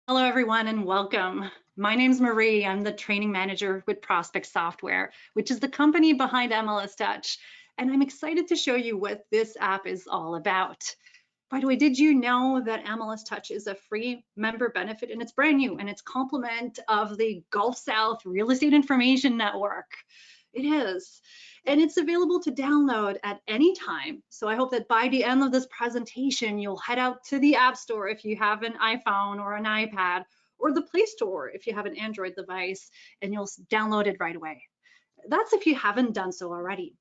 Hello, everyone, and welcome. My name's Marie. I'm the training manager with Prospect Software, which is the company behind MLS Touch. And I'm excited to show you what this app is all about. By the way, did you know that MLS Touch is a free member benefit and it's brand new and it's complement of the Gulf South Real Estate Information Network? It is. And it's available to download at any time. So I hope that by the end of this presentation, you'll head out to the App Store if you have an iPhone or an iPad, or the Play Store if you have an Android device, and you'll download it right away. That's if you haven't done so already.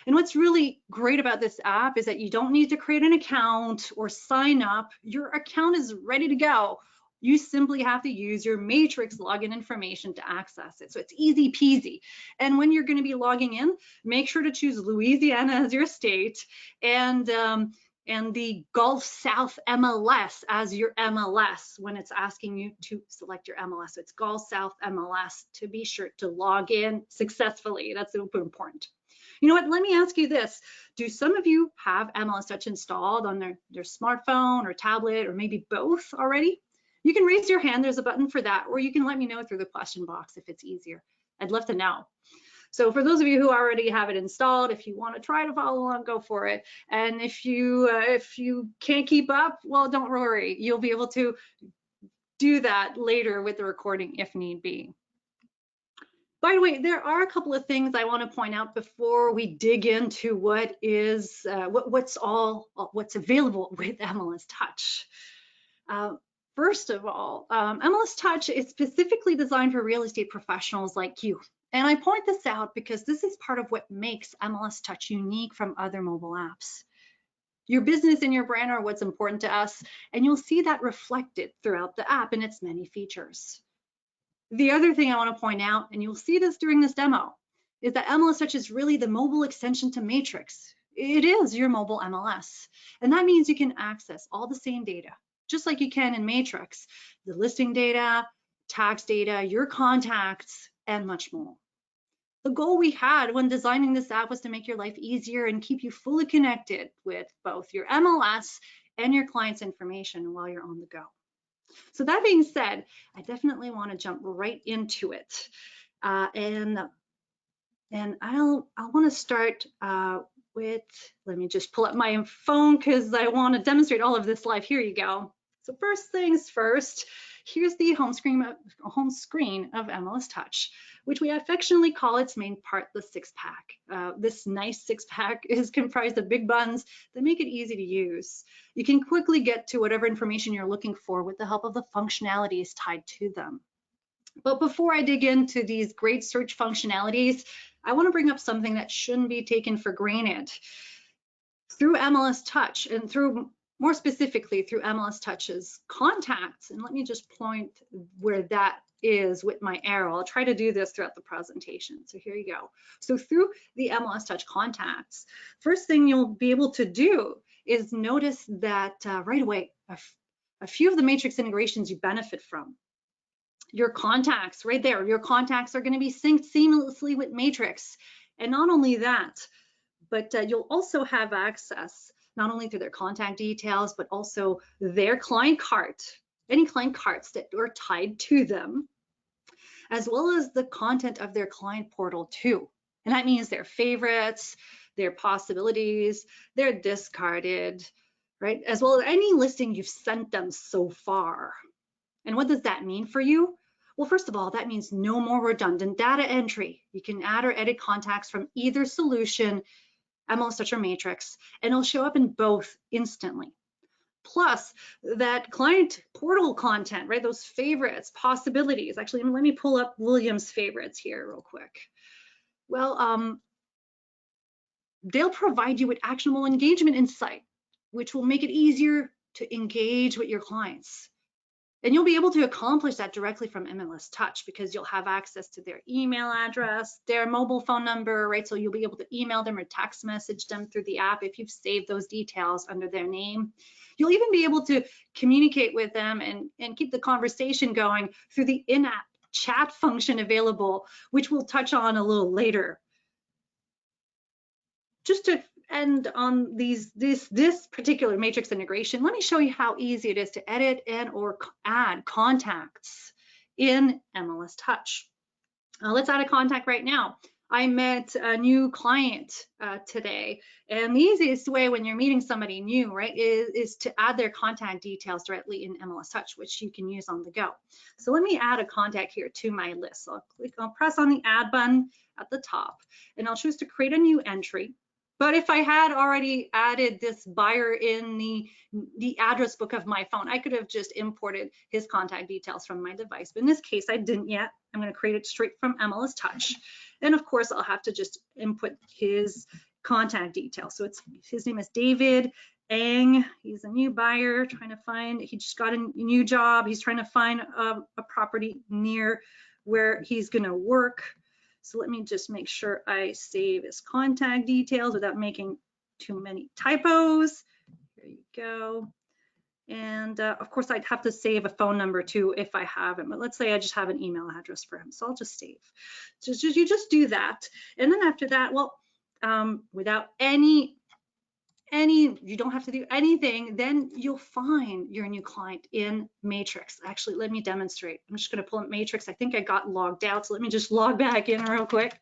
And what's really great about this app is that you don't need to create an account or sign up. Your account is ready to go. You simply have to use your Matrix login information to access it. So it's easy peasy. And when you're going to be logging in, make sure to choose Louisiana as your state and the Gulf South MLS as your MLS when it's asking you to select your MLS. So it's Gulf South MLS to be sure to log in successfully. That's super important. You know what, let me ask you this. Do some of you have MLS Touch installed on their smartphone or tablet or maybe both already? You can raise your hand, there's a button for that, or you can let me know through the question box if it's easier. I'd love to know. So for those of you who already have it installed, if you want to try to follow along, go for it. And if you can't keep up, well, don't worry. You'll be able to do that later with the recording if need be. By the way, there are a couple of things I want to point out before we dig into what is what's available with MLS Touch. First of all, MLS Touch is specifically designed for real estate professionals like you. And I point this out because this is part of what makes MLS Touch unique from other mobile apps. Your business and your brand are what's important to us, and you'll see that reflected throughout the app and its many features. The other thing I want to point out, and you'll see this during this demo, is that MLS Touch is really the mobile extension to Matrix. It is your mobile MLS. And that means you can access all the same data, just like you can in Matrix, the listing data, tax data, your contacts, and much more. The goal we had when designing this app was to make your life easier and keep you fully connected with both your MLS and your client's information while you're on the go. So that being said, I definitely want to jump right into it. And I want to start with, let me just pull up my phone because I want to demonstrate all of this live. Here you go. So first things first, here's the home screen of MLS Touch, which we affectionately call its main part, the six-pack. This nice six-pack is comprised of big buttons that make it easy to use. You can quickly get to whatever information you're looking for with the help of the functionalities tied to them. But before I dig into these great search functionalities, I want to bring up something that shouldn't be taken for granted. Through MLS Touch and more specifically through MLS Touch's contacts, and let me just point where that is with my arrow. I'll try to do this throughout the presentation. So here you go. So through the MLS Touch contacts, first thing you'll be able to do is notice that right away, a few of the Matrix integrations you benefit from. Your contacts right there, your contacts are going to be synced seamlessly with Matrix. And not only that, but you'll also have access not only to their contact details, but also their client cart, any client carts that are tied to them, as well as the content of their client portal too. And that means their favorites, their possibilities, their discarded, right? As well as any listing you've sent them so far. And what does that mean for you? Well, first of all, that means no more redundant data entry. You can add or edit contacts from either solution, MLS Touch or Matrix, and it'll show up in both instantly. Plus, that client portal content, right? Those favorites, possibilities. Actually, let me pull up William's favorites here real quick. Well, they'll provide you with actionable engagement insight, which will make it easier to engage with your clients. And you'll be able to accomplish that directly from MLS Touch because you'll have access to their email address, their mobile phone number, right? So you'll be able to email them or text message them through the app if you've saved those details under their name. You'll even be able to communicate with them and keep the conversation going through the in-app chat function available, which we'll touch on a little later. Just to end on this particular matrix integration, let me show you how easy it is to edit and or add contacts in MLS Touch. Let's add a contact right now. I met a new client today, and the easiest way when you're meeting somebody new, right, is to add their contact details directly in MLS Touch, which you can use on the go. So let me add a contact here to my list. So I'll press on the add button at the top, and I'll choose to create a new entry. But if I had already added this buyer in the address book of my phone, I could have just imported his contact details from my device. But in this case, I didn't yet. I'm going to create it straight from MLS Touch. And of course, I'll have to just input his contact details. So his name is David Ang. He's a new buyer trying to find, he just got a new job. He's trying to find a property near where he's going to work. So let me just make sure I save his contact details without making too many typos. Here you go. And of course, I'd have to save a phone number too if I have it. But let's say I just have an email address for him. So I'll just save. So you just do that. And then after that, well, without you don't have to do anything, then you'll find your new client in Matrix. Actually, let me demonstrate. I'm just going to pull up Matrix. I think I got logged out, so let me just log back in real quick.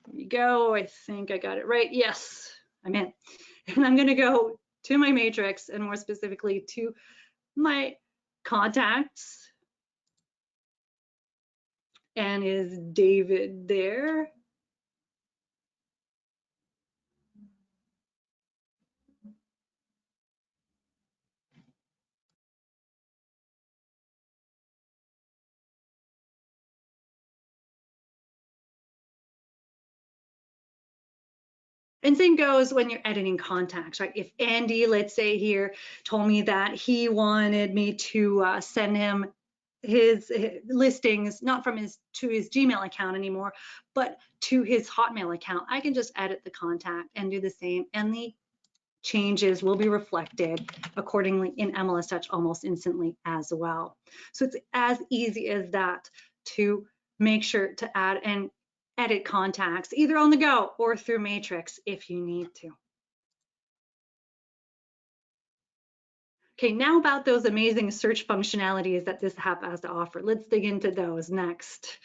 There you go. I think I got it right. Yes, I'm in. And I'm going to go to my Matrix, and more specifically to my contacts. And is David there? And same goes when you're editing contacts, right? If Andy, let's say here, told me that he wanted me to send him his listings, not from to his Gmail account anymore, but to his Hotmail account, I can just edit the contact and do the same, and the changes will be reflected accordingly in MLS Touch almost instantly as well. So it's as easy as that to make sure to add and edit contacts either on the go or through Matrix if you need to. Okay, now about those amazing search functionalities that this app has to offer. Let's dig into those next.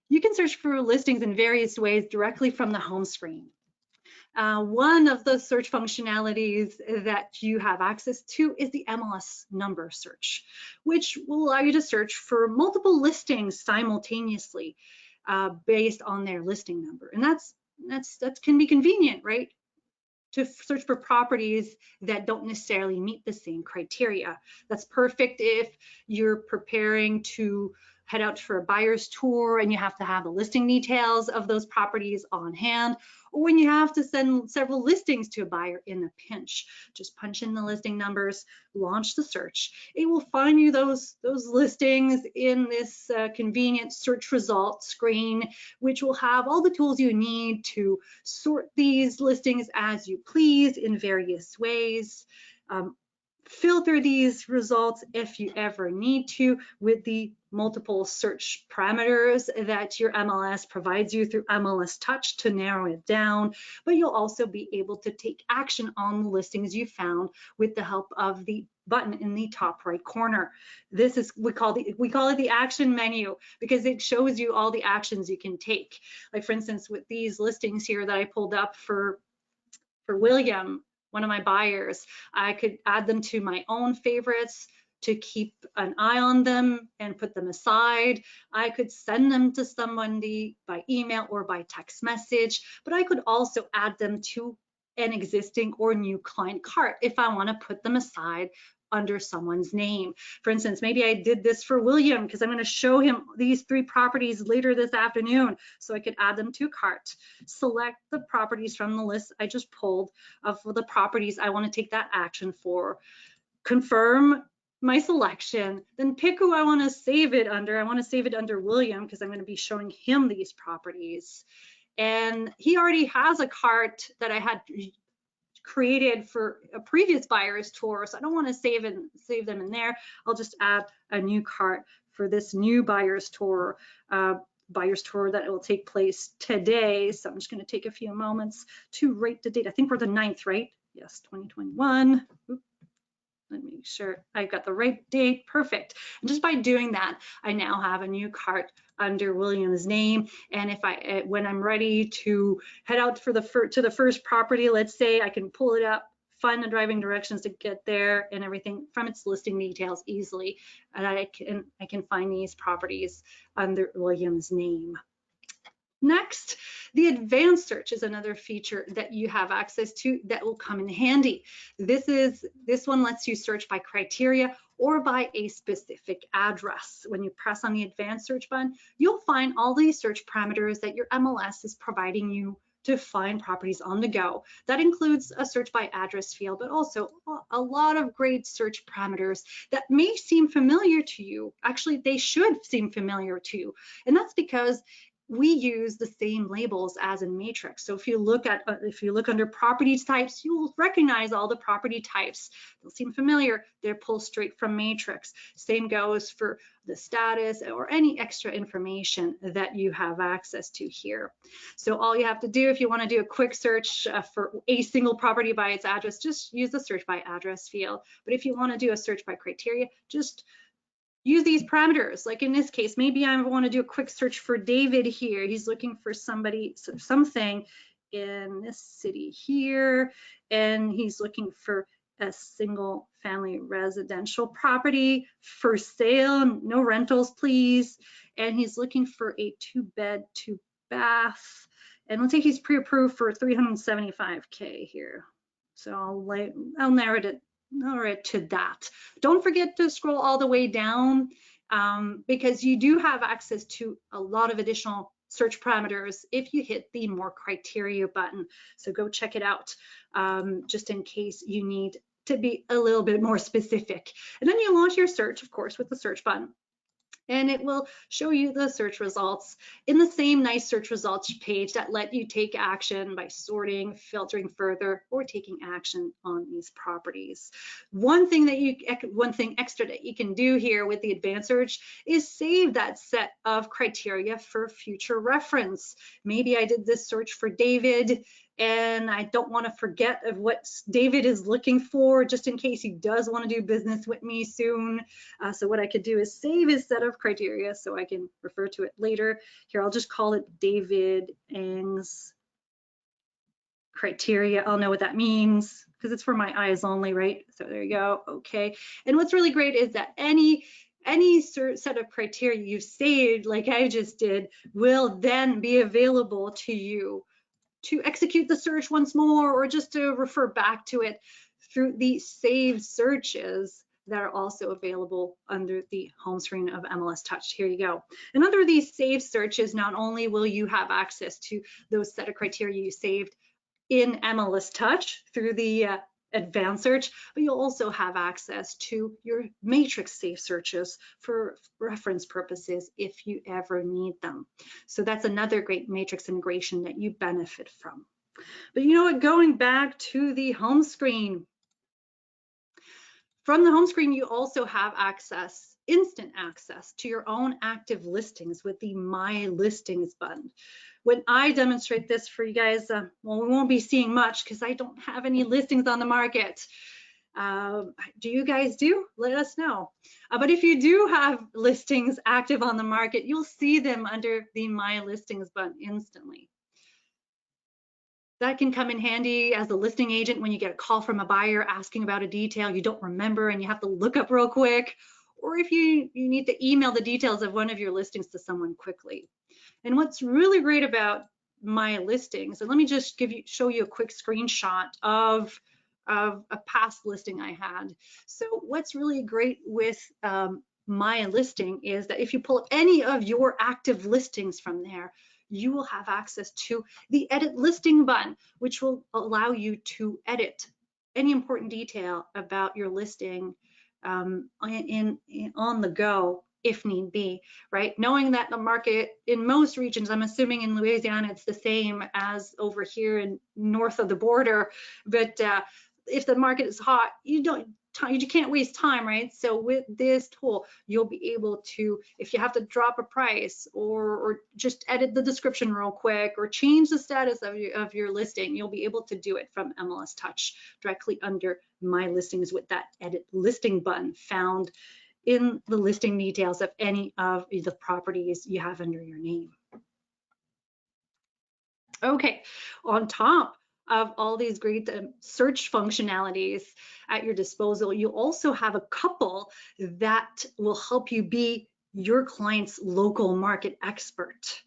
You can search for listings in various ways directly from the home screen. One of the search functionalities that you have access to is the MLS number search, which will allow you to search for multiple listings simultaneously based on their listing number. And that can be convenient, right? To search for properties that don't necessarily meet the same criteria. That's perfect if you're preparing to head out for a buyer's tour and you have to have the listing details of those properties on hand, or when you have to send several listings to a buyer in a pinch. Just punch in the listing numbers, launch the search. It will find you those listings in this convenient search results screen, which will have all the tools you need to sort these listings as you please in various ways. Filter these results if you ever need to with the multiple search parameters that your MLS provides you through MLS Touch to narrow it down, but you'll also be able to take action on the listings you found with the help of the button in the top right corner. This is we call it the action menu because it shows you all the actions you can take. Like for instance, with these listings here that I pulled up for William, one of my buyers, I could add them to my own favorites to keep an eye on them and put them aside. I could send them to somebody by email or by text message, but I could also add them to an existing or new client cart if I want to put them aside under someone's name. For instance, maybe I did this for William because I'm going to show him these 3 properties later this afternoon, so I could add them to cart. Select the properties from the list I just pulled of the properties I want to take that action for. Confirm my selection, then pick who I want to save it under. I want to save it under William because I'm going to be showing him these properties. And he already has a cart that I had created for a previous buyer's tour, so I don't want to save them in there. I'll just add a new cart for this new buyer's tour. buyer's tour that will take place today. So I'm just going to take a few moments to write the date. I think we're the 9th, right? Yes, 2021. Oop. Let me make sure I've got the right date. Perfect. And just by doing that, I now have a new cart under William's name. And if when I'm ready to head out for to the first property, let's say, I can pull it up, find the driving directions to get there and everything from its listing details easily. And I can find these properties under William's name. Next, the advanced search is another feature that you have access to that will come in handy. This one lets you search by criteria or by a specific address. When you press on the advanced search button, you'll find all these search parameters that your MLS is providing you to find properties on the go. That includes a search by address field, but also a lot of great search parameters that may seem familiar to you. Actually, they should seem familiar to you. And that's because we use the same labels as in Matrix. So if you look under property types, you will recognize all the property types. They'll seem familiar. They're pulled straight from Matrix. Same goes for the status or any extra information that you have access to here. So all you have to do if you want to do a quick search for a single property by its address, just use the search by address field. But if you want to do a search by criteria, just use these parameters. Like in this case, maybe I want to do a quick search for David here. He's looking for something in this city here, and he's looking for a single family residential property for sale, no rentals please. And he's looking for a 2-bed, 2-bath. And let's say he's pre-approved for $375K here. So I'll narrow it to that. Don't forget to scroll all the way down because you do have access to a lot of additional search parameters if you hit the more criteria button. So go check it out just in case you need to be a little bit more specific. And then you launch your search, of course, with the search button. And it will show you the search results in the same nice search results page that let you take action by sorting, filtering further, or taking action on these properties. One thing extra that you can do here with the advanced search is save that set of criteria for future reference. Maybe I did this search for David and I don't want to forget of what David is looking for just in case he does want to do business with me soon. So what I could do is save his set of criteria so I can refer to it later. Here, I'll just call it David Ng's criteria. I'll know what that means because it's for my eyes only, right? So there you go. Okay. And what's really great is that any set of criteria you saved, like I just did, will then be available to you to execute the search once more or just to refer back to it through the saved searches that are also available under the home screen of MLS Touch. Here you go. And under these saved searches, not only will you have access to those set of criteria you saved in MLS Touch through the advanced search, but you'll also have access to your Matrix saved searches for reference purposes if you ever need them. So that's another great Matrix integration that you benefit from. But you know what, going back to the home screen, from the home screen, you also have access, instant access to your own active listings with the My Listings button. When I demonstrate this for you guys, well, we won't be seeing much because I don't have any listings on the market. Do you guys do? Let us know. But if you do have listings active on the market, you'll see them under the My Listings button instantly. That can come in handy as a listing agent when you get a call from a buyer asking about a detail you don't remember and you have to look up real quick, or if you need to email the details of one of your listings to someone quickly. And what's really great about My Listings, so let me just show you a quick screenshot of a past listing I had. So what's really great with My Listing is that if you pull up any of your active listings from there, you will have access to the edit listing button, which will allow you to edit any important detail about your listing on the go if need be, right? Knowing that the market in most regions, I'm assuming in Louisiana, it's the same as over here in north of the border, but if the market is hot, you time, you can't waste time, right? So with this tool, you'll be able to, if you have to drop a price or just edit the description real quick or change the status of your listing, you'll be able to do it from MLS Touch directly under My Listings with that edit listing button found in the listing details of any of the properties you have under your name. Okay, on top of all these great search functionalities at your disposal, you also have a couple that will help you be your client's local market expert.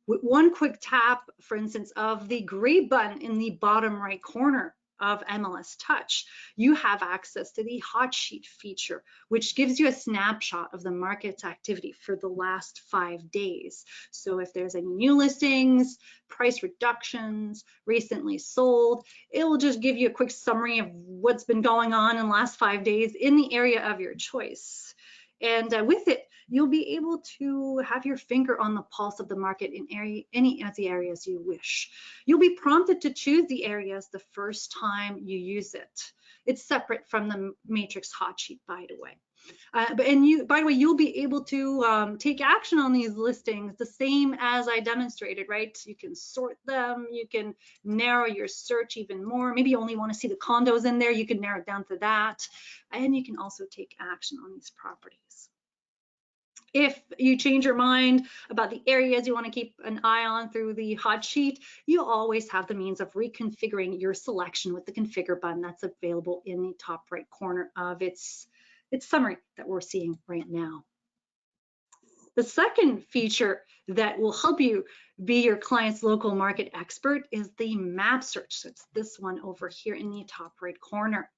With one quick tap, for instance, of the gray button in the bottom right corner of MLS Touch, you have access to the hot sheet feature, which gives you a snapshot of the market's activity for the last 5 days. So if there's any new listings, price reductions, recently sold, it will just give you a quick summary of what's been going on in the last 5 days in the area of your choice. And with it, you'll be able to have your finger on the pulse of the market in any of the areas you wish. You'll be prompted to choose the areas the first time you use it. It's separate from the Matrix hot sheet, by the way. By the way, you'll be able to take action on these listings the same as I demonstrated, right? You can sort them, you can narrow your search even more. Maybe you only want to see the condos in there, you can narrow it down to that. And you can also take action on these properties. If you change your mind about the areas you want to keep an eye on through the hot sheet, you always have the means of reconfiguring your selection with the configure button that's available in the top right corner of its summary that we're seeing right now. The second feature that will help you be your client's local market expert is the map search. So it's this one over here in the top right corner.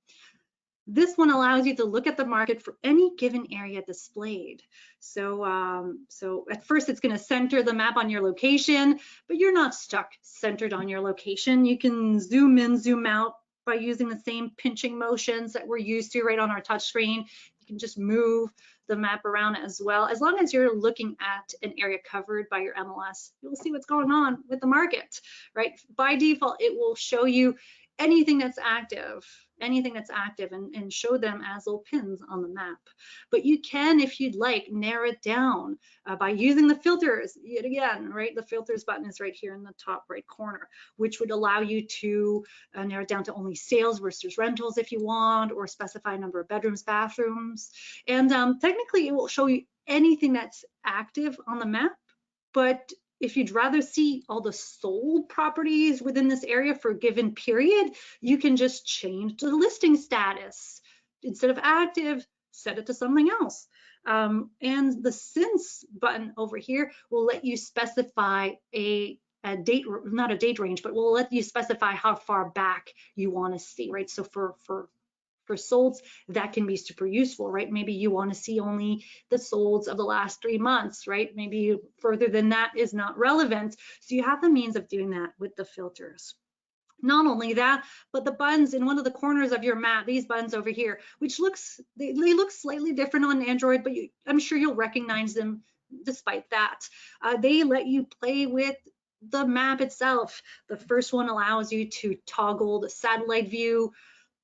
This one allows you to look at the market for any given area displayed. So, so at first it's going to center the map on your location, but you're not stuck centered on your location. You can zoom in, zoom out by using the same pinching motions that we're used to right on our touch screen. You can just move the map around as well. As long as you're looking at an area covered by your MLS, you'll see what's going on with the market, right? By default, it will show you anything that's active and show them as little pins on the map. But you can, if you'd like, narrow it down by using the filters. Yet again, right, the filters button is right here in the top right corner, which would allow you to narrow it down to only sales versus rentals if you want, or specify a number of bedrooms, bathrooms. And technically it will show you anything that's active on the map, but if you'd rather see all the sold properties within this area for a given period, you can just change the listing status. Instead of active, set it to something else. And the since button over here will let you specify a date, not a date range, but will let you specify how far back you want to see, right? So for solds, that can be super useful, right? Maybe you want to see only the solds of the last 3 months, right? Maybe further than that is not relevant. So you have the means of doing that with the filters. Not only that, but the buttons in one of the corners of your map, these buttons over here, which they look slightly different on Android, but I'm sure you'll recognize them despite that. They let you play with the map itself. The first one allows you to toggle the satellite view,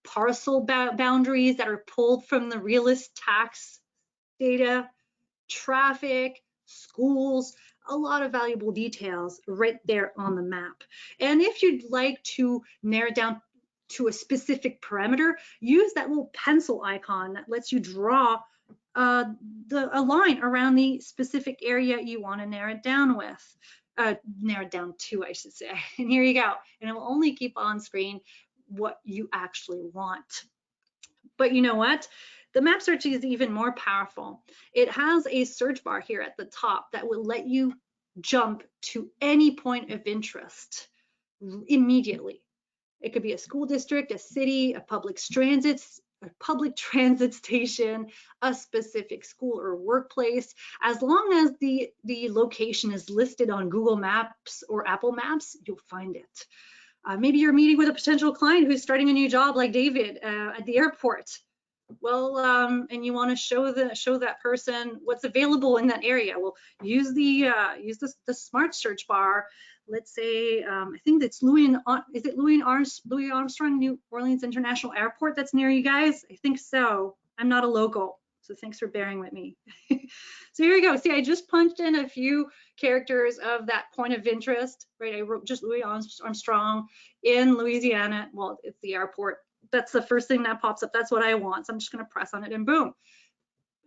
parcel boundaries that are pulled from the realist tax data, traffic, schools, a lot of valuable details right there on the map. And if you'd like to narrow it down to a specific parameter, use that little pencil icon that lets you draw a line around the specific area you want to narrow it down with. Narrow it down to, I should say. And here you go. And it will only keep on screen what you actually want. But you know what? The map search is even more powerful. It has a search bar here at the top that will let you jump to any point of interest immediately. It could be a school district, a city, a public transit station, a specific school or workplace. As long as the location is listed on Google Maps or Apple Maps, you'll find it. Maybe you're meeting with a potential client who's starting a new job like David at the airport. Well, and you want to show that person what's available in that area. Well, use the smart search bar let's say, I think it's Louis Armstrong New Orleans International Airport that's near you guys? I think so. I'm not a local, so thanks for bearing with me. So here we go. See, I just punched in a few characters of that point of interest, right? I wrote just Louis Armstrong in Louisiana. Well, it's the airport. That's the first thing that pops up. That's what I want. So I'm just going to press on it and boom.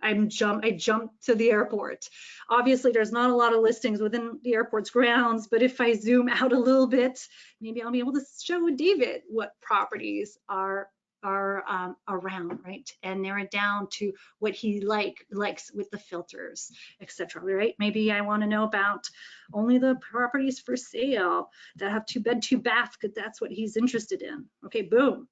I jumped to the airport. Obviously, there's not a lot of listings within the airport's grounds, but if I zoom out a little bit, maybe I'll be able to show David what properties are around, right? And narrow it down to what he likes with the filters, etc. Right? Maybe I want to know about only the properties for sale that have 2-bed, 2-bath, because that's what he's interested in. Okay, boom.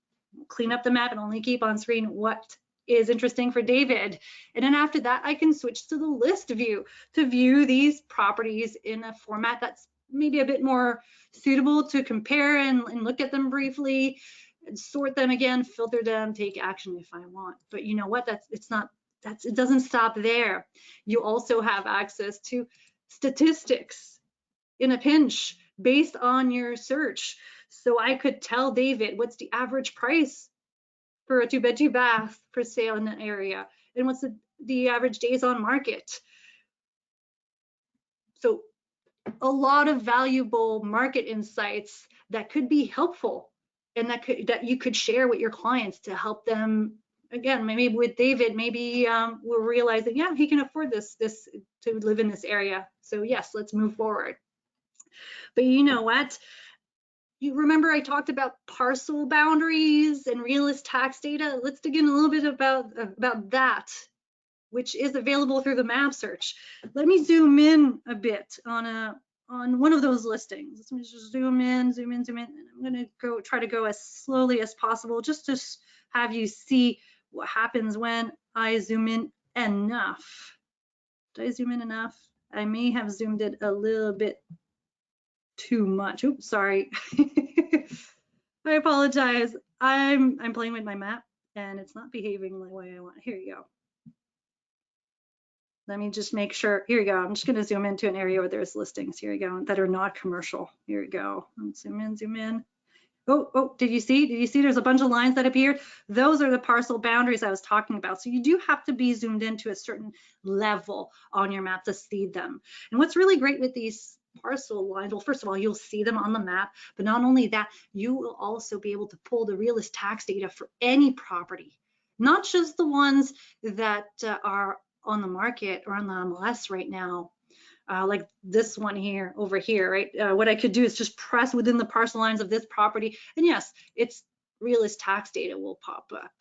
Clean up the map and only keep on screen what is interesting for David. And then after that, I can switch to the list view to view these properties in a format that's maybe a bit more suitable to compare and look at them briefly, and sort them again, filter them, take action if I want. But you know what? It doesn't stop there. You also have access to statistics in a pinch based on your search. So I could tell David what's the average price for a 2-bed, 2-bath for sale in the area, and what's the average days on market. So a lot of valuable market insights that could be helpful and that you could share with your clients to help them. Again, maybe with David, maybe we'll realize that, yeah, he can afford this to live in this area. So yes, let's move forward. But you know what? You remember I talked about parcel boundaries and realist tax data? Let's dig in a little bit about that, which is available through the map search. Let me zoom in a bit on one of those listings. Let me just zoom in. And I'm gonna try to go as slowly as possible just to have you see what happens when I zoom in enough. Did I zoom in enough? I may have zoomed it a little bit too much. Oops, sorry. I apologize. I'm playing with my map and it's not behaving the way I want. Here you go. Let me just make sure. Here you go. I'm just going to zoom into an area where there's listings. Here you go, that are not commercial. Here we go. Zoom in, zoom in. Oh, did you see? Did you see there's a bunch of lines that appeared? Those are the parcel boundaries I was talking about. So you do have to be zoomed into a certain level on your map to see them. And what's really great with these parcel lines, well, first of all, you'll see them on the map, but not only that, you will also be able to pull the realist tax data for any property, not just the ones that are on the market or on the MLS right now. Like this one here, over here, right? What I could do is just press within the parcel lines of this property, and yes, its realist tax data will pop up,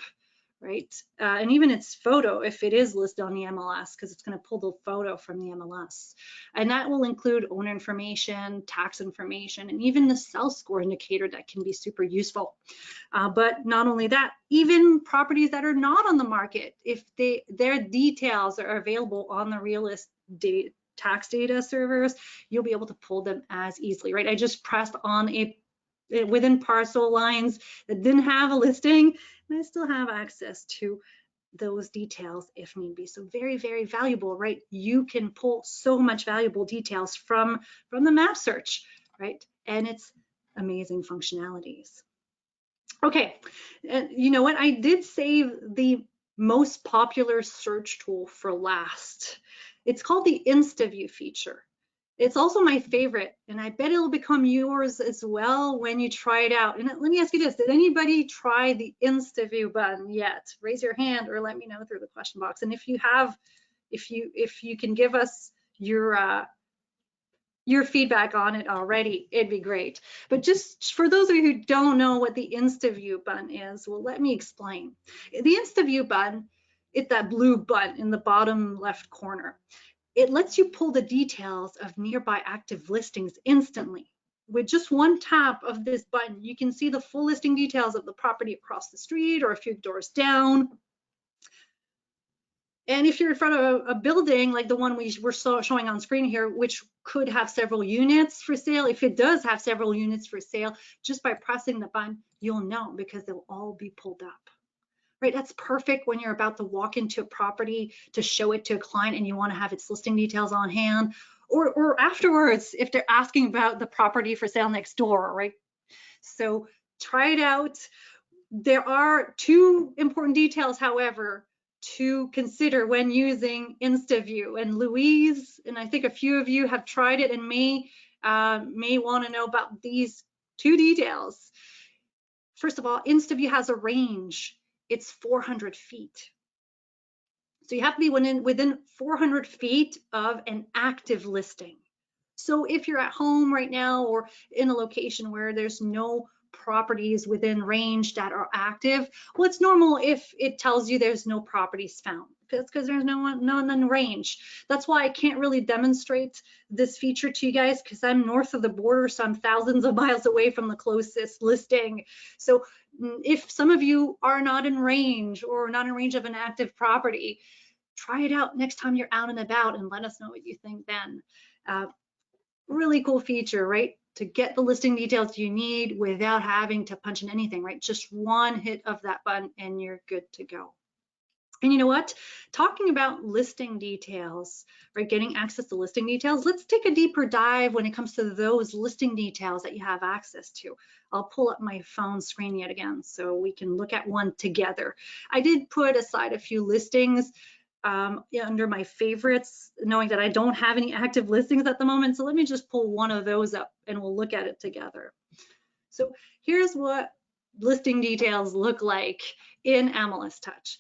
right? And even its photo, if it is listed on the MLS, because it's going to pull the photo from the MLS. And that will include owner information, tax information, and even the sales score indicator that can be super useful. But not only that, even properties that are not on the market, if their details are available on the realist tax data servers, you'll be able to pull them as easily, right? I just pressed on within parcel lines that didn't have a listing, and I still have access to those details if need be. So very, very valuable, right? You can pull so much valuable details from the map search, right? And it's amazing functionalities. Okay, you know what? I did save the most popular search tool for last. It's called the InstaView feature. It's also my favorite, and I bet it'll become yours as well when you try it out. And let me ask you this: did anybody try the InstaView button yet? Raise your hand or let me know through the question box. And if you have, if you can give us your feedback on it already, it'd be great. But just for those of you who don't know what the InstaView button is, well, let me explain. The InstaView button, it's that blue button in the bottom left corner. It lets you pull the details of nearby active listings instantly. With just one tap of this button, you can see the full listing details of the property across the street or a few doors down. And if you're in front of a building like the one we're showing on screen here, which could have several units for sale, if it does have several units for sale, just by pressing the button, you'll know because they'll all be pulled up. Right, that's perfect when you're about to walk into a property to show it to a client and you want to have its listing details on hand, or afterwards if they're asking about the property for sale next door, right? So try it out. There are two important details, however, to consider when using InstaView. And Louise, and I think a few of you have tried it and may want to know about these two details. First of all, InstaView has a range. It's 400 feet. So you have to be within 400 feet of an active listing. So if you're at home right now or in a location where there's no properties within range that are active, well, it's normal if it tells you there's no properties found. That's because there's none in range. That's why I can't really demonstrate this feature to you guys, because I'm north of the border, so I'm thousands of miles away from the closest listing. So if some of you are not in range or not in range of an active property, try it out next time you're out and about and let us know what you think then. Really cool feature, right? To get the listing details you need without having to punch in anything, right? Just one hit of that button and you're good to go. And you know what? Talking about listing details, right? Getting access to listing details, let's take a deeper dive when it comes to those listing details that you have access to. I'll pull up my phone screen yet again so we can look at one together. I did put aside a few listings under my favorites, knowing that I don't have any active listings at the moment. So let me just pull one of those up and we'll look at it together. So here's what listing details look like in MLS Touch.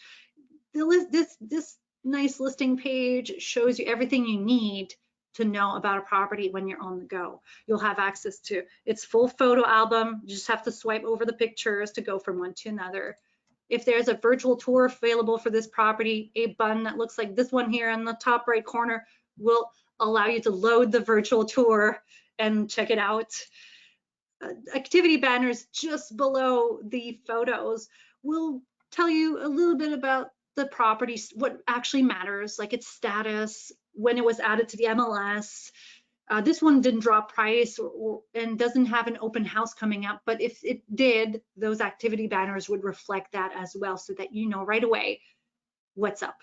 This nice listing page shows you everything you need to know about a property when you're on the go. You'll have access to its full photo album. You just have to swipe over the pictures to go from one to another. If there's a virtual tour available for this property, a button that looks like this one here in the top right corner will allow you to load the virtual tour and check it out. Activity banners just below the photos will tell you a little bit about the property, what actually matters, like its status, when it was added to the MLS. This one didn't drop price and doesn't have an open house coming up, but if it did, those activity banners would reflect that as well so that you know right away what's up.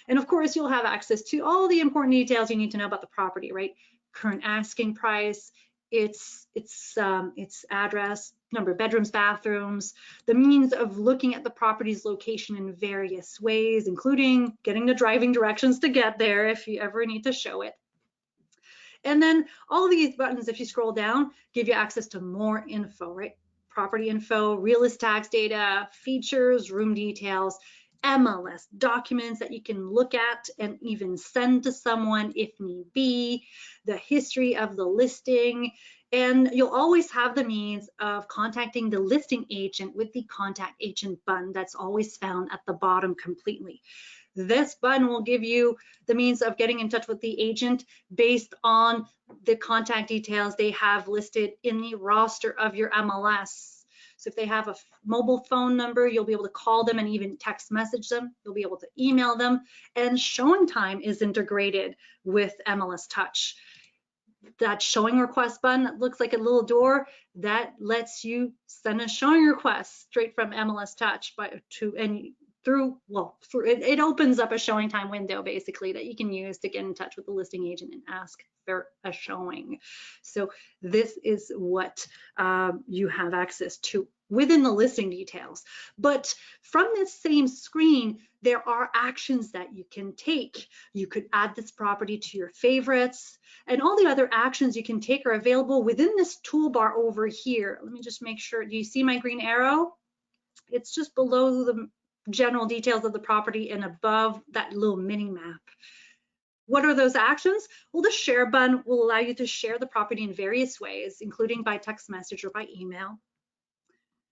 And of course, you'll have access to all the important details you need to know about the property, right? Current asking price, its address, number of bedrooms, bathrooms, the means of looking at the property's location in various ways, including getting the driving directions to get there if you ever need to show it. And then all of these buttons, if you scroll down, give you access to more info, right? Property info, real estate tax data, features, room details, MLS documents that you can look at and even send to someone if need be, the history of the listing, and you'll always have the means of contacting the listing agent with the contact agent button that's always found at the bottom completely. This button will give you the means of getting in touch with the agent based on the contact details they have listed in the roster of your MLS. So if they have a mobile phone number, you'll be able to call them and even text message them. You'll be able to email them, and showing time is integrated with MLS Touch. That showing request button that looks like a little door, that lets you send a showing request straight from MLS Touch it opens up a showing time window basically that you can use to get in touch with the listing agent and ask for a showing. So this is what you have access to within the listing details. But from this same screen, there are actions that you can take. You could add this property to your favorites, and all the other actions you can take are available within this toolbar over here. Let me just make sure. Do you see my green arrow? It's just below the general details of the property and above that little mini map. What are those actions? Well, the share button will allow you to share the property in various ways, including by text message or by email.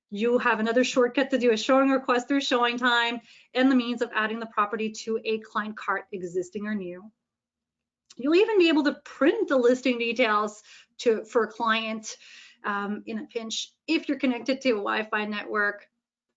You have another shortcut to do a showing request through showing time, and the means of adding the property to a client cart, existing or new. You'll even be able to print the listing details for a client in a pinch if you're connected to a Wi-Fi network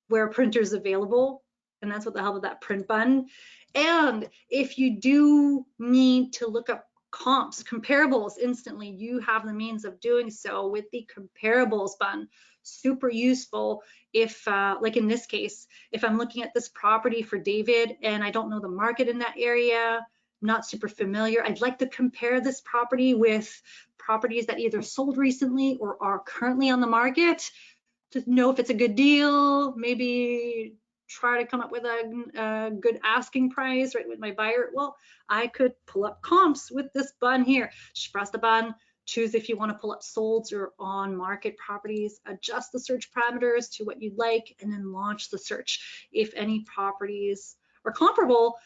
where a printer is available, and that's what the help of that print button. And if you do need to look up comps, comparables instantly, you have the means of doing so with the comparables button. Super useful if, like in this case, if I'm looking at this property for David and I don't know the market in that area, not super familiar, I'd like to compare this property with properties that either sold recently or are currently on the market to know if it's a good deal, maybe try to come up with a good asking price, right, with my buyer. Well, I could pull up comps with this button here. Just press the button, choose if you want to pull up solds or on market properties, adjust the search parameters to what you'd like, and then launch the search. If any properties are comparable,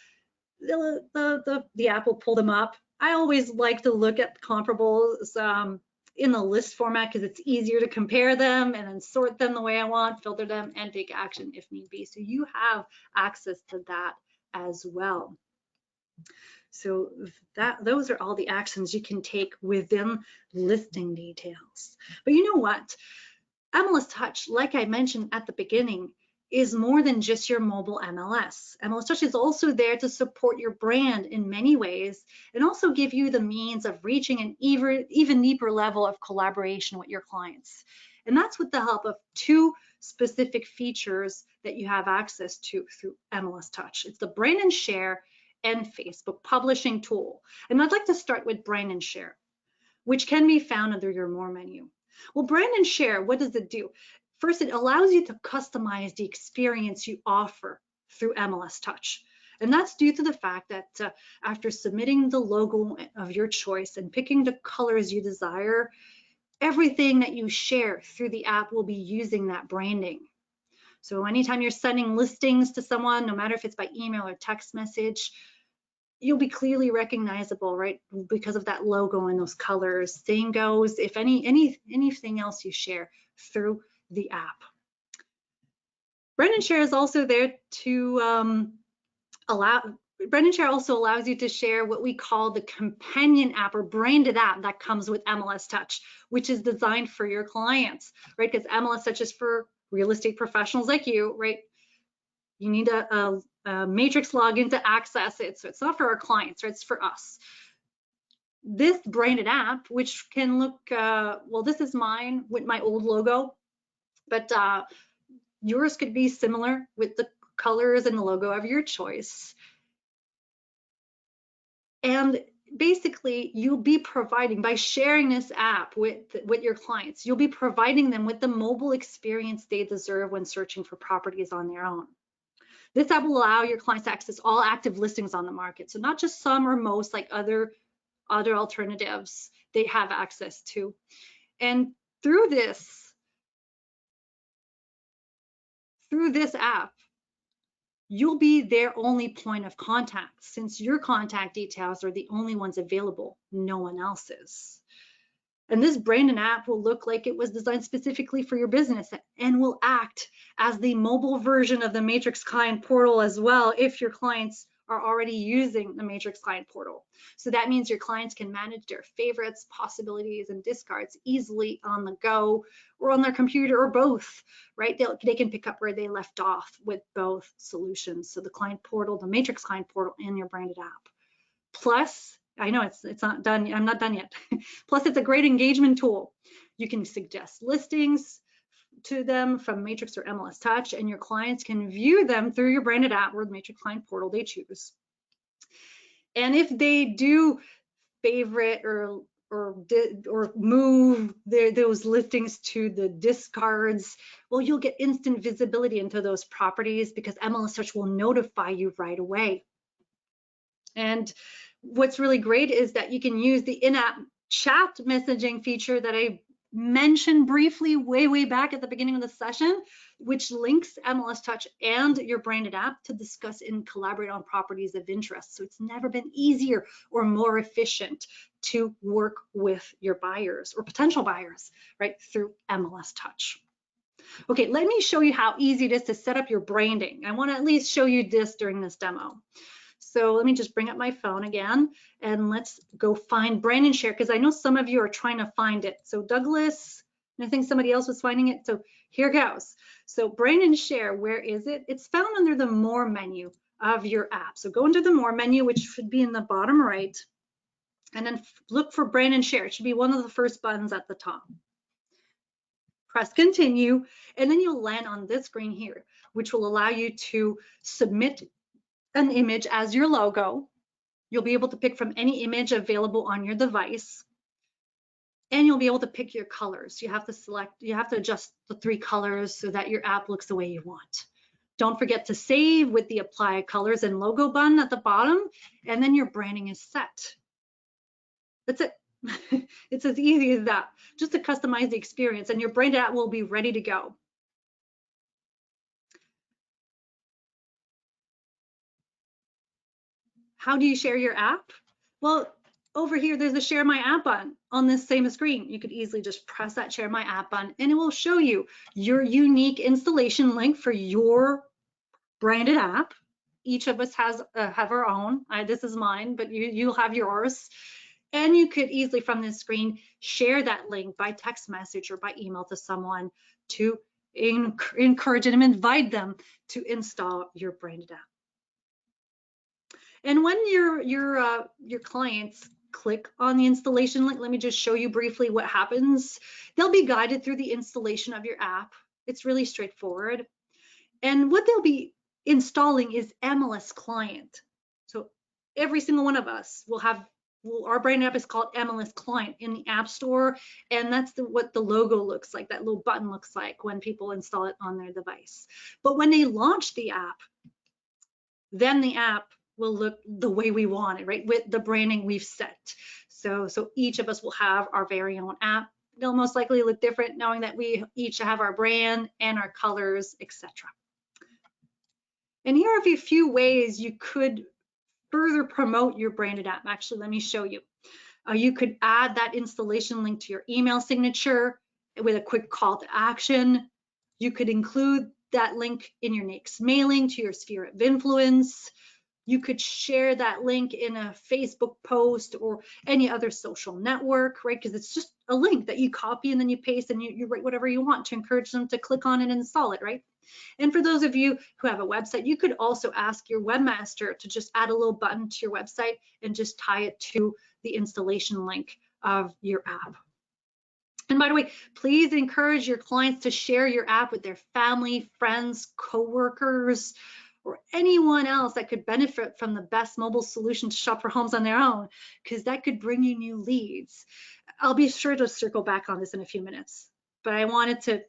the app will pull them up. I always like to look at comparables in the list format because it's easier to compare them and then sort them the way I want, filter them, and take action if need be. So you have access to that as well. So those are all the actions you can take within listing details. But you know what? MLS Touch, like I mentioned at the beginning, is more than just your mobile MLS. MLS Touch is also there to support your brand in many ways and also give you the means of reaching an even deeper level of collaboration with your clients. And that's with the help of two specific features that you have access to through MLS Touch. It's the Brand and Share and Facebook Publishing tool. And I'd like to start with Brand and Share, which can be found under your More menu. Well, Brand and Share, what does it do? First, it allows you to customize the experience you offer through MLS Touch. And that's due to the fact that after submitting the logo of your choice and picking the colors you desire, everything that you share through the app will be using that branding. So anytime you're sending listings to someone, no matter if it's by email or text message, you'll be clearly recognizable, right? Because of that logo and those colors. Same goes if anything else you share through the app. Brand and Share is also there to Brand and Share also allows you to share what we call the companion app or branded app that comes with MLS Touch, which is designed for your clients, right? Because MLS Touch is for real estate professionals like you, right? You need a matrix login to access it. So it's not for our clients, right? It's for us. This branded app, which can look, well, this is mine with my old logo, but yours could be similar with the colors and the logo of your choice. And basically, you'll be providing, by sharing this app with your clients, you'll be providing them with the mobile experience they deserve when searching for properties on their own. This app will allow your clients to access all active listings on the market. So not just some or most, like other alternatives they have access to. And through this app, you'll be their only point of contact, since your contact details are the only ones available, no one else's. And this branded app will look like it was designed specifically for your business and will act as the mobile version of the Matrix Client Portal as well if your clients are already using the Matrix Client Portal. So that means your clients can manage their favorites, possibilities, and discards easily on the go or on their computer or both, right? They can pick up where they left off with both solutions. So the Client Portal, the Matrix Client Portal, and your branded app. Plus, I know it's not done. I'm not done yet. Plus, it's a great engagement tool. You can suggest listings to them from Matrix or MLS Touch, and your clients can view them through your branded app or the Matrix Client Portal they choose. And if they do favorite or move those listings to the discards, well, you'll get instant visibility into those properties because MLS Touch will notify you right away. And what's really great is that you can use the in-app chat messaging feature that I mentioned briefly way back at the beginning of the session, which links MLS Touch and your branded app to discuss and collaborate on properties of interest. So it's never been easier or more efficient to work with your buyers or potential buyers, right, through MLS Touch. Okay, let me show you how easy it is to set up your branding. I want to at least show you this during this demo. So let me just bring up my phone again and let's go find Brand and Share, because I know some of you are trying to find it. So Douglas, and I think somebody else was finding it. So here goes. So Brand and Share, where is it? It's found under the More menu of your app. So go into the More menu, which should be in the bottom right, and then look for Brand and Share. It should be one of the first buttons at the top. Press Continue, and then you'll land on this screen here, which will allow you to submit an image as your logo, You'll be able to pick from any image available on your device, and you'll be able to pick your colors. You have to adjust the 3 colors so that your app looks the way you want. Don't forget to save with the apply colors and logo button at the bottom, and then your branding is set. That's it. It's as easy as that. Just to customize the experience, and your branded app will be ready to go. How do you share your app? Well, over here, there's a share my app button on this same screen. You could easily just press that share my app button, and it will show you your unique installation link for your branded app. Each of us have our own. This is mine, but you'll have yours. And you could easily from this screen share that link by text message or by email to someone to encourage them, invite them to install your branded app. And when your clients click on the installation link, let me just show you briefly what happens. They'll be guided through the installation of your app. It's really straightforward. And what they'll be installing is MLS Client. So every single one of us will have, our brand app is called MLS Client in the App Store, and that's what the logo looks like, that little button looks like when people install it on their device. But when they launch the app, then the app will look the way we want it, right? With the branding we've set. So each of us will have our very own app. They'll most likely look different knowing that we each have our brand and our colors, etc. And here are a few ways you could further promote your branded app. Actually, let me show you. You could add that installation link to your email signature with a quick call to action. You could include that link in your next mailing to your sphere of influence. You could share that link in a Facebook post or any other social network, right? Because it's just a link that you copy and then you paste and you write whatever you want to encourage them to click on and install it, right? And for those of you who have a website, you could also ask your webmaster to just add a little button to your website and just tie it to the installation link of your app. And by the way, please encourage your clients to share your app with their family, friends, coworkers, or anyone else that could benefit from the best mobile solution to shop for homes on their own, because that could bring you new leads. I'll be sure to circle back on this in a few minutes, but I wanted to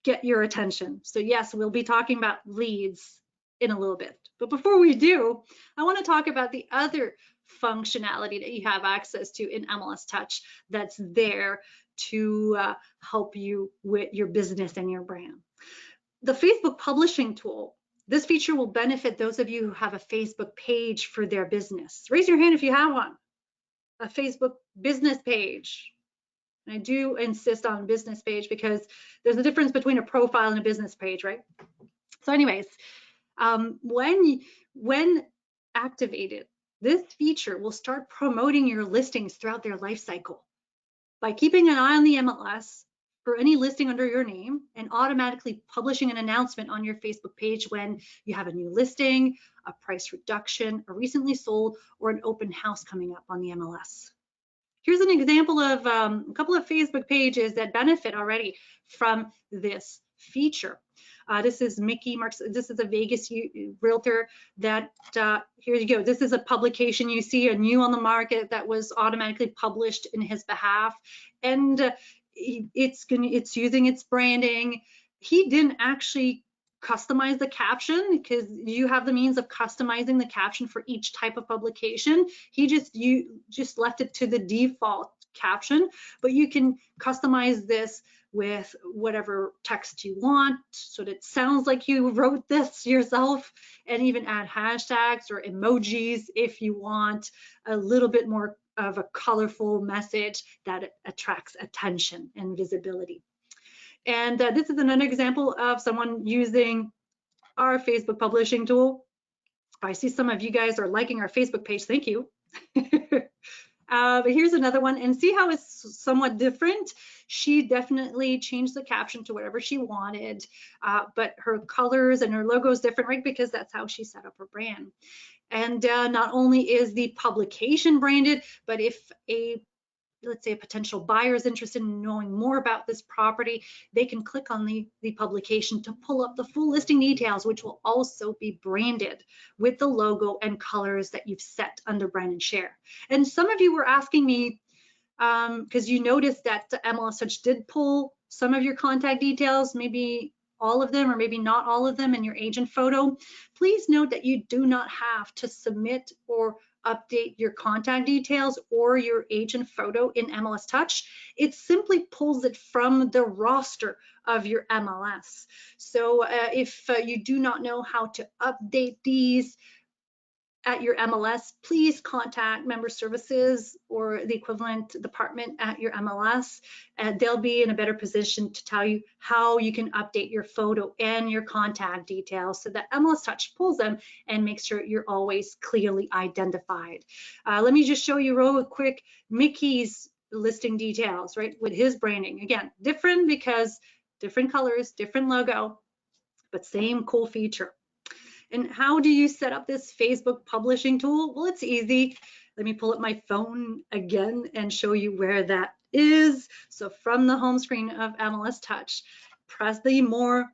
get your attention. So yes, we'll be talking about leads in a little bit. But before we do, I want to talk about the other functionality that you have access to in MLS Touch that's there to help you with your business and your brand. The Facebook publishing tool. This feature will benefit those of you who have a Facebook page for their business. Raise your hand if you have one. A Facebook business page. And I do insist on business page because there's a difference between a profile and a business page, right? So anyways, when activated, this feature will start promoting your listings throughout their life cycle by keeping an eye on the MLS for any listing under your name and automatically publishing an announcement on your Facebook page when you have a new listing, a price reduction, a recently sold, or an open house coming up on the MLS. Here's an example of a couple of Facebook pages that benefit already from this feature. This is Mickey Marks. This is a Vegas realtor that, here you go. This is a publication you see, a new on the market that was automatically published in his behalf. And it's using its branding. He didn't actually customize the caption because you have the means of customizing the caption for each type of publication. You just left it to the default caption, but you can customize this with whatever text you want so that it sounds like you wrote this yourself, and even add hashtags or emojis if you want a little bit more of a colorful message that attracts attention and visibility. And this is another example of someone using our Facebook publishing tool. I see some of you guys are liking our Facebook page. Thank you. But here's another one, and see how it's somewhat different. She definitely changed the caption to whatever she wanted, but her colors and her logo is different, right? Because that's how she set up her brand. And not only is the publication branded, but if a let's say a potential buyer is interested in knowing more about this property, they can click on the publication to pull up the full listing details, which will also be branded with the logo and colors that you've set under brand and share. And some of you were asking me, because you noticed that the MLS Touch did pull some of your contact details, maybe all of them or maybe not all of them in your agent photo. Please note that you do not have to submit or update your contact details or your agent photo in MLS Touch. It simply pulls it from the roster of your MLS. So if you do not know how to update these at your MLS, please contact member services or the equivalent department at your MLS, and they'll be in a better position to tell you how you can update your photo and your contact details so that MLS Touch pulls them and makes sure you're always clearly identified. Let me just show you real quick Mickey's listing details, right, with his branding. Again, different because different colors, different logo, but same cool feature. And how do you set up this Facebook publishing tool? Well, it's easy. Let me pull up my phone again and show you where that is. So from the home screen of MLS Touch, press the More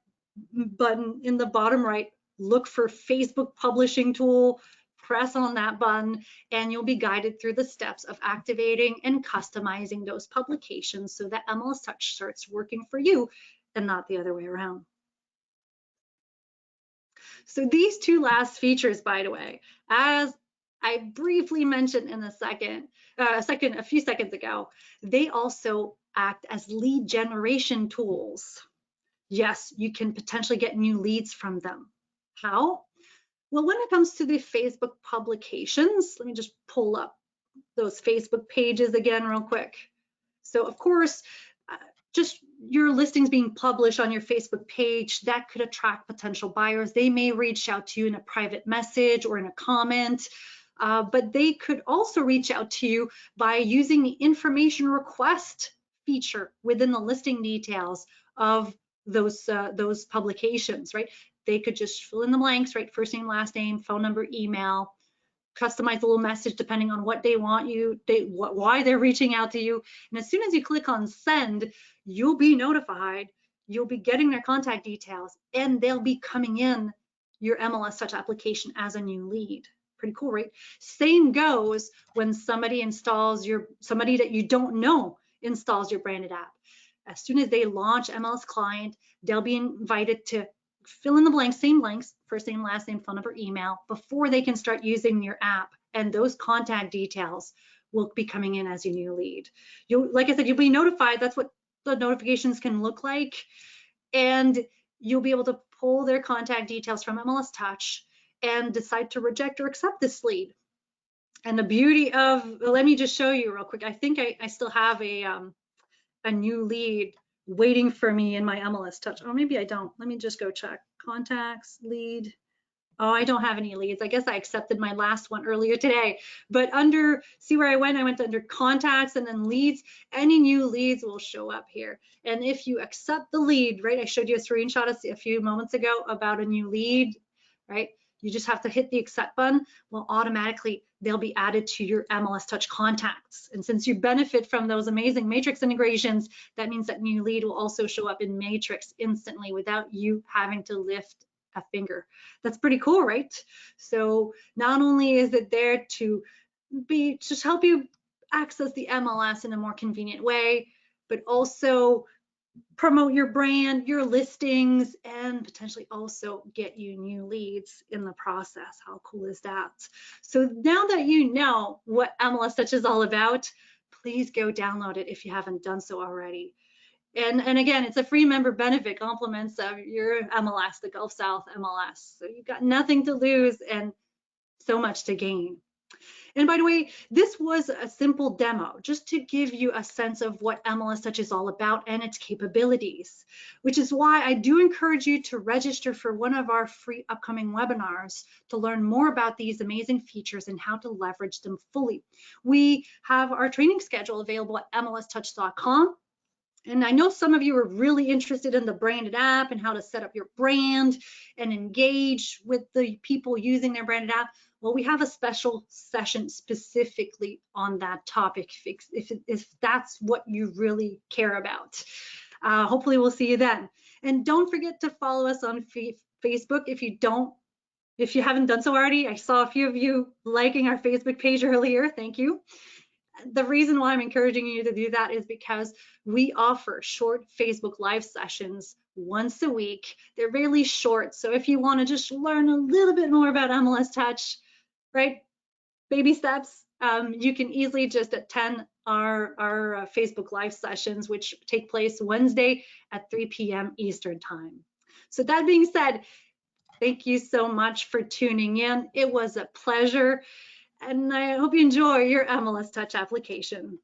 button in the bottom right, look for Facebook publishing tool, press on that button, and you'll be guided through the steps of activating and customizing those publications so that MLS Touch starts working for you and not the other way around. So these two last features, by the way, as I briefly mentioned in a few seconds ago, they also act as lead generation tools. Yes, you can potentially get new leads from them. How? Well, when it comes to the Facebook publications, let me just pull up those Facebook pages again real quick. So of course, just your listings being published on your Facebook page, that could attract potential buyers. They may reach out to you in a private message or in a comment, but they could also reach out to you by using the information request feature within the listing details of those publications, right? They could just fill in the blanks, right? First name, last name, phone number, email, customize a little message depending on what they want you, why they're reaching out to you. And as soon as you click on send, you'll be notified, you'll be getting their contact details, and they'll be coming in your MLS Touch application as a new lead. Pretty cool, right? Same goes when somebody that you don't know installs your branded app. As soon as they launch MLS Client, they'll be invited to fill in the blanks, same blanks, first name, last name, phone number, email, before they can start using your app. And those contact details will be coming in as your new lead. Like I said, you'll be notified. That's what the notifications can look like. And you'll be able to pull their contact details from MLS Touch and decide to reject or accept this lead. And the beauty of, let me just show you real quick. I think I still have a new lead waiting for me in my MLS Touch. Oh, maybe I don't. Let me just go check. Contacts, lead. Oh, I don't have any leads. I guess I accepted my last one earlier today. But see where I went? I went under contacts and then leads. Any new leads will show up here. And if you accept the lead, right? I showed you a screenshot a few moments ago about a new lead, right? You just have to hit the accept button. Well, automatically they'll be added to your MLS Touch contacts. And since you benefit from those amazing Matrix integrations, that means that new lead will also show up in Matrix instantly without you having to lift a finger. That's pretty cool, right? So not only is it there to just help you access the MLS in a more convenient way, but also promote your brand, your listings, and potentially also get you new leads in the process. How cool is that? So now that you know what MLS Touch is all about, please go download it if you haven't done so already. And again, it's a free member benefit, compliments of your MLS, the Gulf South MLS. So you've got nothing to lose and so much to gain. And by the way, this was a simple demo just to give you a sense of what MLS Touch is all about and its capabilities, which is why I do encourage you to register for one of our free upcoming webinars to learn more about these amazing features and how to leverage them fully. We have our training schedule available at mlstouch.com. And I know some of you are really interested in the branded app and how to set up your brand and engage with the people using their branded app. well, we have a special session specifically on that topic if that's what you really care about. Hopefully we'll see you then. And don't forget to follow us on Facebook if you haven't done so already. I saw a few of you liking our Facebook page earlier. Thank you. The reason why I'm encouraging you to do that is because we offer short Facebook Live sessions once a week. They're really short, so if you want to just learn a little bit more about MLS Touch, right, baby steps, you can easily just attend our Facebook Live sessions, which take place Wednesday at 3 p.m. Eastern Time. So that being said, thank you so much for tuning in. It was a pleasure, and I hope you enjoy your MLS Touch application.